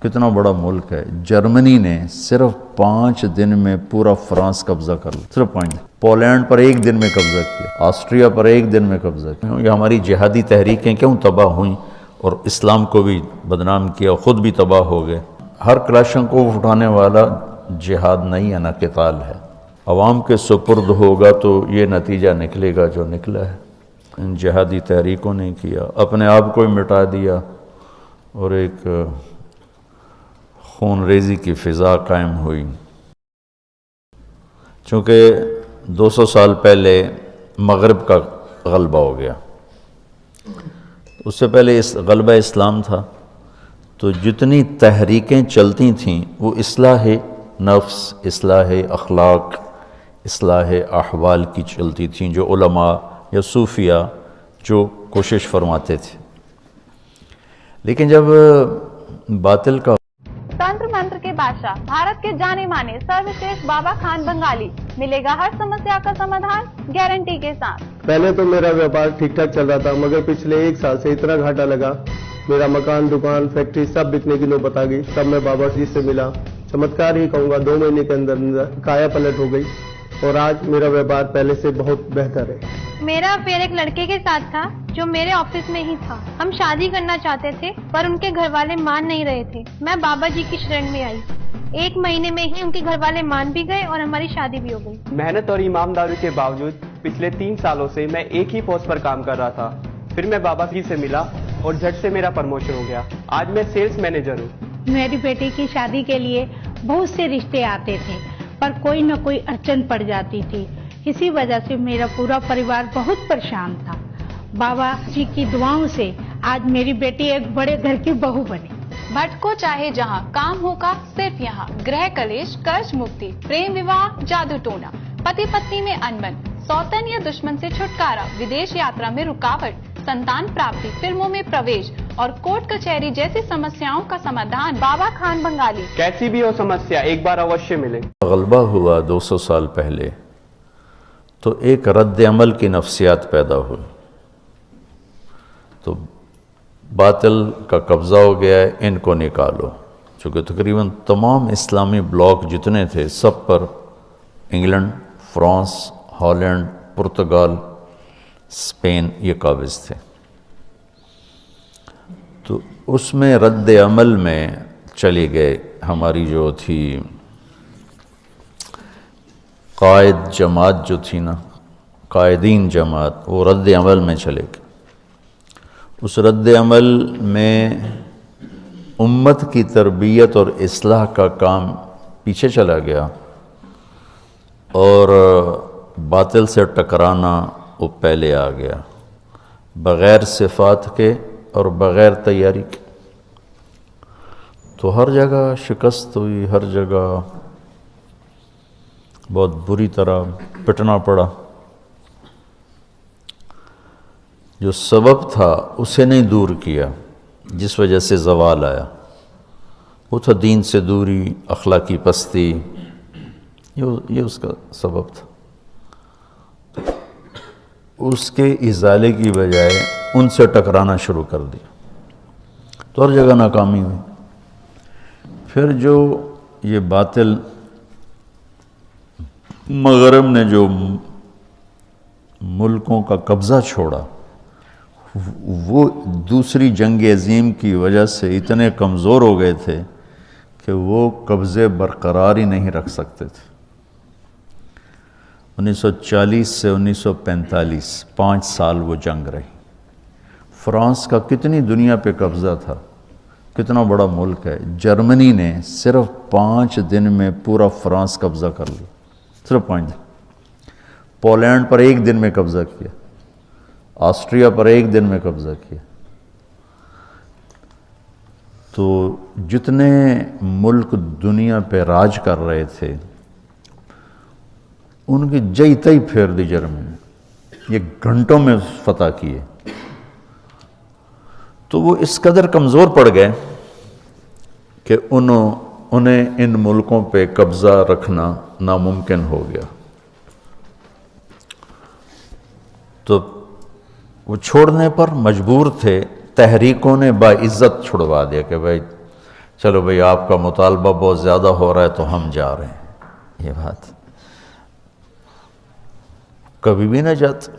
کتنا بڑا ملک ہے. جرمنی نے صرف 5 دن میں پورا فرانس قبضہ کر لیا، صرف 5 دن. پولینڈ پر 1 دن میں قبضہ کیا، آسٹریا پر 1 دن میں قبضہ کیا. یہ ہماری جہادی تحریکیں کیوں تباہ ہوئیں اور اسلام کو بھی بدنام کیا، خود بھی تباہ ہو گئے. ہر کلاشنکوف اٹھانے والا جہاد نہیں ہے، نہ قتال ہے. عوام کے سپرد ہوگا تو یہ نتیجہ نکلے گا جو نکلا ہے. ان جہادی تحریکوں نے کیا، اپنے آپ کو ہی مٹا دیا اور ایک خون ریزی کی فضا قائم ہوئی. چونکہ 200 سال پہلے مغرب کا غلبہ ہو گیا، اس سے پہلے اس غلبہ اسلام تھا، تو جتنی تحریکیں چلتی تھیں وہ اصلاح نفس، اصلاح اخلاق، اصلاح احوال کی چلتی تھیں، جو علماء یا صوفیہ جو کوشش فرماتے تھے. لیکن جب باطل کا تنتر منتر کے بادشاہ، بھارت کے جانے مانے سروشریشٹھ بابا خان بنگالی، ملے گا ہر سمسیا کا سمادھان گارنٹی کے ساتھ. پہلے تو میرا ویاپار ٹھیک ٹھاک چل رہا تھا، مگر پچھلے 1 سال سے اتنا گھاٹا لگا، میرا مکان، دکان، فیکٹری سب بکنے کی نوبت آ گئی. تب میں بابا جی سے ملا، چمتکار ہی کہوں گا، 2 مہینے کے اندر کایا پلٹ ہو گئی اور آج میرا ویاپار پہلے سے بہت بہتر ہے. میرا افیئر ایک لڑکے کے ساتھ تھا جو میرے آفس میں ہی تھا. ہم شادی کرنا چاہتے تھے پر ان کے گھر والے مان نہیں رہے تھے. میں بابا جی کی شرن میں آئی، 1 مہینے میں ہی ان کے گھر والے مان بھی گئے اور ہماری شادی بھی ہو گئی. محنت اور ایمانداری کے باوجود پچھلے 3 سالوں سے میں ایک ہی پوسٹ پر کام کر رہا تھا. پھر میں بابا جی سے ملا اور جھٹ سے میرا پروموشن ہو گیا. آج میں سیلز مینیجر ہوں. میری بیٹی کی شادی کے لیے بہت سے رشتے آتے تھے پر کوئی نہ کوئی اڑچن پڑ جاتی تھی. اسی وجہ سے میرا پورا پریوار بہت پریشان تھا. بابا جی کی دعاؤں سے آج میری بیٹی ایک بڑے گھر کی بہو بنی. بھٹکو چاہے جہاں، کام ہوگا صرف یہاں. گرہ کلیش، قرض مکتی، پریم وواہ، جادو ٹونا، پتی پتنی میں انبن، سوتن یا دشمن سے چھٹکارا، ودیش یاترا میں رکاوٹ، سنتان پراپتی، فلموں میں پرویش اور کورٹ کچہری جیسی سمسیاؤں کا سمادھان بابا خان بنگالی. کیسی بھی ہو سمسیا، ایک بار اوشیہ ملے. غلبہ ہوا 200 سال پہلے تو ایک رد عمل کی نفسیات پیدا ہوئی، تو باطل کا قبضہ ہو گیا ہے، ان کو نکالو. چونکہ تقریباً تمام اسلامی بلاک جتنے تھے سب پر England, France, Holland, Portugal, Spain یہ قابض تھے. تو اس میں رد عمل میں چلی گئے. ہماری جو تھی قائد جماعت جو تھی نا، قائدین جماعت، وہ رد عمل میں چلے گئے. اس رد عمل میں امت کی تربیت اور اصلاح کا کام پیچھے چلا گیا اور باطل سے ٹکرانا وہ پہلے آ گیا، بغیر صفات کے اور بغیر تیاری کے. تو ہر جگہ شکست ہوئی، ہر جگہ بہت بری طرح پٹنا پڑا. جو سبب تھا اسے نہیں دور کیا، جس وجہ سے زوال آیا. وہ تھا دین سے دوری، اخلاقی پستی، یہ اس کا سبب تھا. اس کے ازالے کی بجائے ان سے ٹکرانا شروع کر دیا تو ہر جگہ ناکامی ہوئی. پھر جو یہ باطل مغرب نے جو ملکوں کا قبضہ چھوڑا، وہ دوسری جنگ عظیم کی وجہ سے اتنے کمزور ہو گئے تھے کہ وہ قبضے برقرار ہی نہیں رکھ سکتے تھے. 1940 سے 1945 5 سال وہ جنگ رہی. فرانس کا کتنی دنیا پہ قبضہ تھا، کتنا بڑا ملک ہے. جرمنی نے صرف 5 دن میں پورا فرانس قبضہ کر لیا، صرف 5 دن. پولینڈ پر 1 دن میں قبضہ کیا، آسٹریا پر 1 دن میں قبضہ کیا. تو جتنے ملک دنیا پہ راج کر رہے تھے ان کی جئی تئی پھیر دی جرمنی نے، یہ گھنٹوں میں فتح کیے. تو وہ اس قدر کمزور پڑ گئے کہ انہیں ان ملکوں پہ قبضہ رکھنا ناممکن ہو گیا. تو وہ چھوڑنے پر مجبور تھے. تحریکوں نے باعزت چھڑوا دیا کہ بھائی چلو بھئی آپ کا مطالبہ بہت زیادہ ہو رہا ہے تو ہم جا رہے ہیں. یہ بات کبھی بھی نہ جاتا.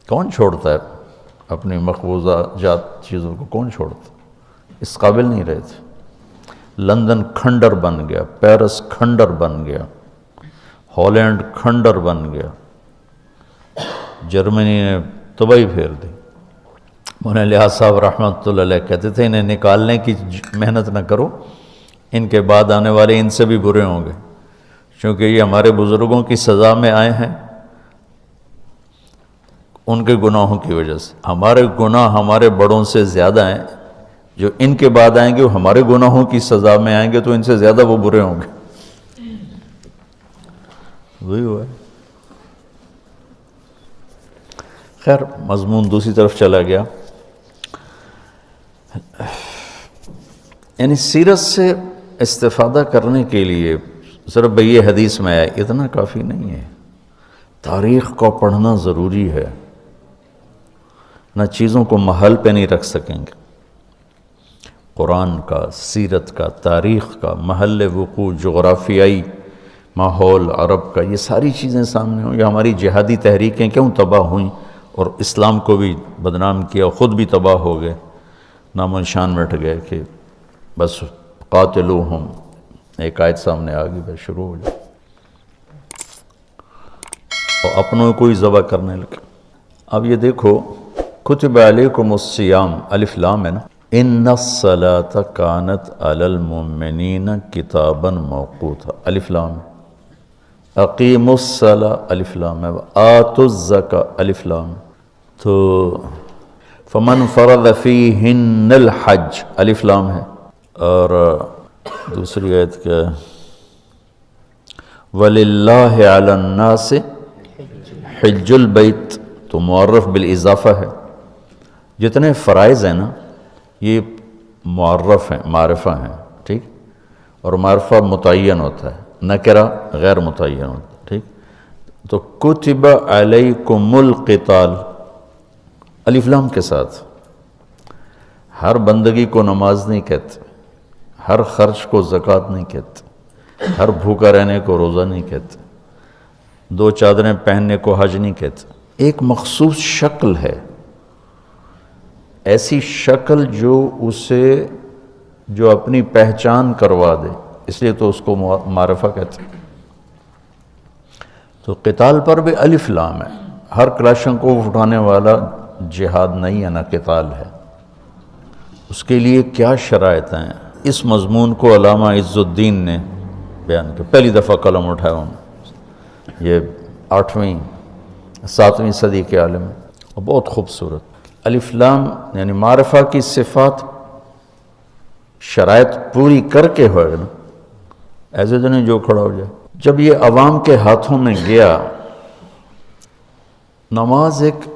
کون چھوڑتا ہے اپنی مقبوضہ جات چیزوں کو؟ کون چھوڑتا؟ اس قابل نہیں رہے تھے. لندن کھنڈر بن گیا، پیرس کھنڈر بن گیا، ہالینڈ کھنڈر بن گیا، جرمنی نے تباہی پھیر دی. مولانا الیاس صاحب رحمۃ اللہ علیہ کہتے تھے انہیں نکالنے کی محنت نہ کرو، ان کے بعد آنے والے ان سے بھی برے ہوں گے، چونکہ یہ ہمارے بزرگوں کی سزا میں آئے ہیں ان کے گناہوں کی وجہ سے. ہمارے گناہ ہمارے بڑوں سے زیادہ ہیں، جو ان کے بعد آئیں گے وہ ہمارے گناہوں کی سزا میں آئیں گے تو ان سے زیادہ وہ برے ہوں گے. وہی ہوا ہے. خیر مضمون دوسری طرف چلا گیا. یعنی سیرت سے استفادہ کرنے کے لیے صرف یہ حدیث میں آیا اتنا کافی نہیں ہے. تاریخ کو پڑھنا ضروری ہے، نہ چیزوں کو محل پہ نہیں رکھ سکیں گے. قرآن کا، سیرت کا، تاریخ کا، محل وقوع، جغرافیائی ماحول عرب کا، یہ ساری چیزیں سامنے ہوں. یہ ہماری جہادی تحریکیں کیوں تباہ ہوئیں اور اسلام کو بھی بدنام کیا، خود بھی تباہ ہو گئے، نام و نشان مٹ گئے کہ بس قاتلوہم، ایک آیت سامنے آ گئی، بس شروع ہو جائے اور اپنوں کو ہی ذبح کرنے لگے. اب یہ دیکھو کتب علیکم الصیام، الف لام ہے نا، ان الصلاۃ کانت علی المؤمنین کتابا موقوتا، الف لام. اقیموا الصلاۃ، الف لام ہے. آتوا الزکاۃ، الف لام. تو فمن فرض فیہن الحج، الف لام ہے. اور دوسری آیت کیا ہے؟ وَلِلَّهِ عَلَى النَّاسِ حِجُّ الْبَيْتِ، تو معرف بالاضافہ ہے. جتنے فرائض ہیں نا یہ معرف ہیں، معرفہ ہیں، ٹھیک. اور معرفہ متعین ہوتا ہے، نکرہ غیر متعین ہوتا ہے، ٹھیک. تو کتب علیکم القتال، الف لام کے ساتھ. ہر بندگی کو نماز نہیں کہتے، ہر خرچ کو زکوٰۃ نہیں کہتے، ہر بھوکا رہنے کو روزہ نہیں کہتے، دو چادریں پہننے کو حج نہیں کہتے. ایک مخصوص شکل ہے، ایسی شکل جو اپنی پہچان کروا دے، اس لیے تو اس کو معرفہ کہتے ہیں. تو قتال پر بھی الف لام ہے. ہر کلاشن کو اٹھانے والا جہاد نہیں ہے، نہ قتال ہے. اس کے لیے کیا شرائط ہیں؟ اس مضمون کو علامہ عز الدین نے بیان کیا. پہلی دفعہ قلم اٹھایا انہوں نے، یہ 8ویں 7ویں صدی کے عالم ہیں، اور بہت خوبصورت. الف لام یعنی معرفہ کی صفات شرائط پوری کر کے ہوئے نا، ایسے تو نہیں جو کھڑا ہو جائے. جب یہ عوام کے ہاتھوں میں گیا، نماز ایک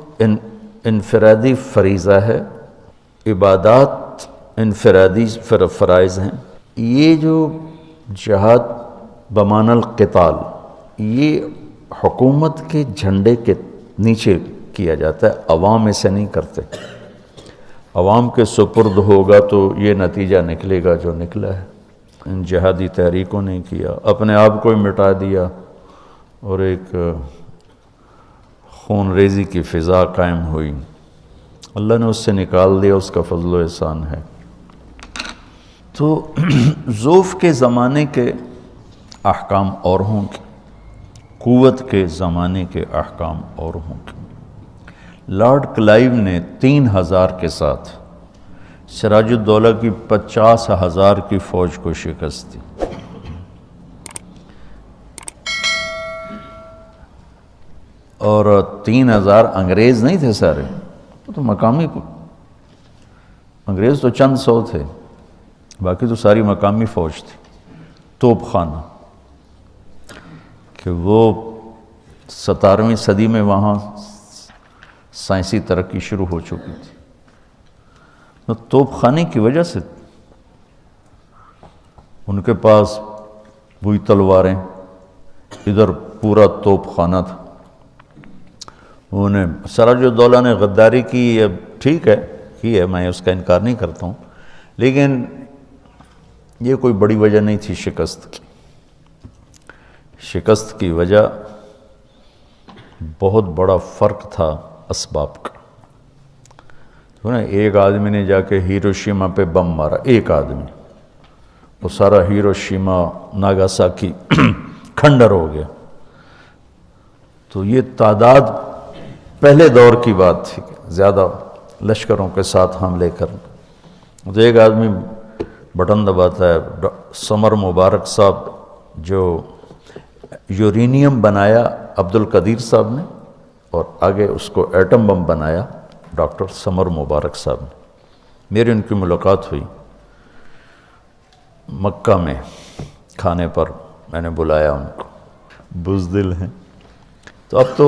انفرادی فریضہ ہے، عبادات انفرادی فرائض ہیں. یہ جو جہاد بمعنی القتال، یہ حکومت کے جھنڈے کے نیچے کیا جاتا ہے، عوام اسے نہیں کرتے. عوام کے سپرد ہوگا تو یہ نتیجہ نکلے گا جو نکلا ہے. ان جہادی تحریکوں نے کیا، اپنے آپ کو ہی مٹا دیا اور ایک خون ریزی کی فضا قائم ہوئی. اللہ نے اس سے نکال دیا، اس کا فضل و احسان ہے. تو ضعف کے زمانے کے احکام اور ہوں گے، قوت کے زمانے کے احکام اور ہوں گے. لارڈ کلائیو نے 3000 کے ساتھ سراج الدولہ کی 50,000 کی فوج کو شکست دی. اور 3000 انگریز نہیں تھے سارے، وہ تو مقامی کو، انگریز تو چند سو تھے، باقی تو ساری مقامی فوج تھی. توپ خانہ کہ وہ 17ویں صدی میں وہاں سائنسی ترقی شروع ہو چکی تھی. تو توپ خانے کی وجہ سے ان کے پاس وہی تلواریں، ادھر پورا توپ خانہ تھا. انہیں سراج الدولہ نے غداری کی، ٹھیک ہے کی ہے، میں اس کا انکار نہیں کرتا ہوں، لیکن یہ کوئی بڑی وجہ نہیں تھی شکست کی. شکست کی وجہ بہت بڑا فرق تھا اسباب کا. ایک آدمی نے جا کے ہیروشیما پہ بم مارا، ایک آدمی، وہ سارا ہیروشیما ناگاساکی کھنڈر ہو گیا. تو یہ تعداد پہلے دور کی بات تھی، زیادہ لشکروں کے ساتھ حملے کرنا. تو ایک آدمی بٹن دباتا ہے. سمر مبارک صاحب جو یورینیم بنایا عبد القدیر صاحب نے، اور آگے اس کو ایٹم بم بنایا ڈاکٹر سمر مبارک صاحب نے. میری ان کی ملاقات ہوئی مکہ میں کھانے پر، میں نے بلایا ان کو. بزدل ہیں. تو اب تو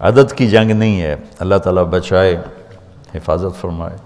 عدد کی جنگ نہیں ہے، اللہ تعالیٰ بچائے، حفاظت فرمائے.